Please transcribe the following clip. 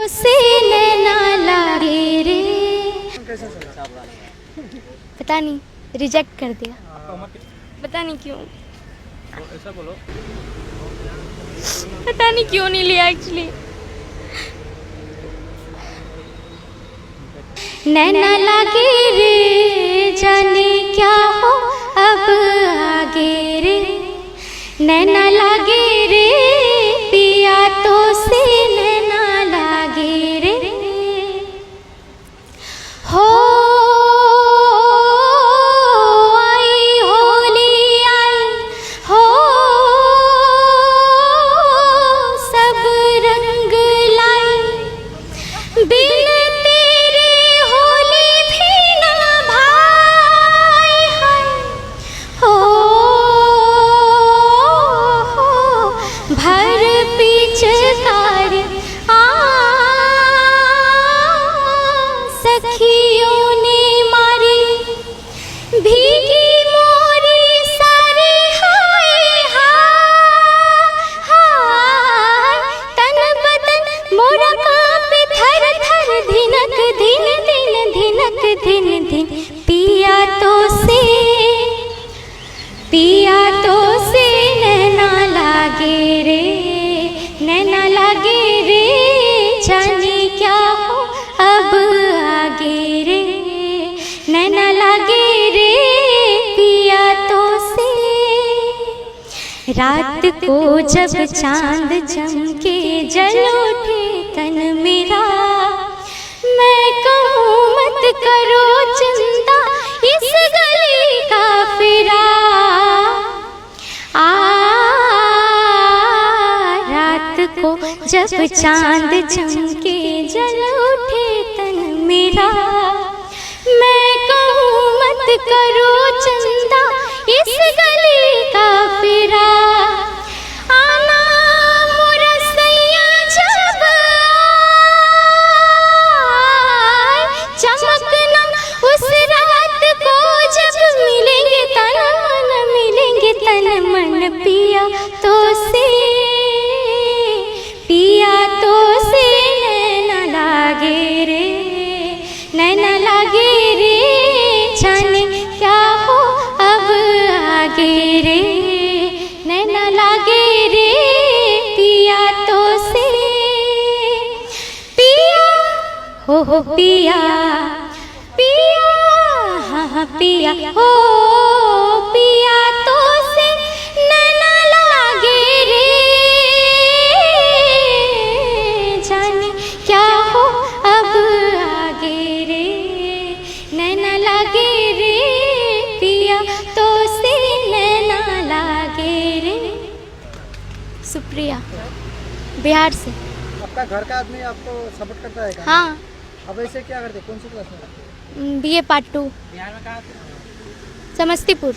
से नैना लागे रे। कैसा चला? पता नहीं, रिजेक्ट कर दिया, आपका उम्र कितना? पता नहीं क्यों, ऐसा बोलो। पता नहीं क्यों नहीं लिया एक्चुअली। नैना लागे रे जाने क्या हो अब आगे रे। नैना लागे रे पिया तो से नैना लागे रे। हो आई होली आई हो सब रंग लाई। बिन तेरे होली भी ना भाई है। हो भर पिचकारी सखियों ने मारी भीगी मोरी सारी हाय हाय। तन बदन मोरा कांपे थर थर धिनक धिन धिन धिनक धिन धिन। पिया तो से नैना लागे रे। नैना लागे रे जाने क्या हो अब आगे रे। नैना लागे रे पिया तो से। रात को जब चांद चमके जल उठे तन मेरा। मैं कहूँ मत करो चिंता इस गली का फिरा। रात को जब चांद चमके जल उठे तन मेरा। मैं कहूँ मत करो चिंता इस गली का फिरा। आना मोरा सैया जब आए, चमकना उस रात को जब मिलेंगे तन मन पिया तो से। पिया तो से नैना लागे रे। नैना लागे रे जाने क्या हो अब आगे रे। नैना लागे रे पिया तो से। पिया हो पिया पिया हाँ पिया हो पिया तो से नैना लागे रे। जाने क्या हो अब आगे रे। नैना लागे रे पिया तो से नैना लागे रे। सुप्रिया, बिहार से। आपका घर का आदमी आपको सपोर्ट करता है? हाँ, अब ऐसे क्या करते? कौन सी क्लास में? BA पार्ट 2, बिहार में कहाँ? समस्तीपुर।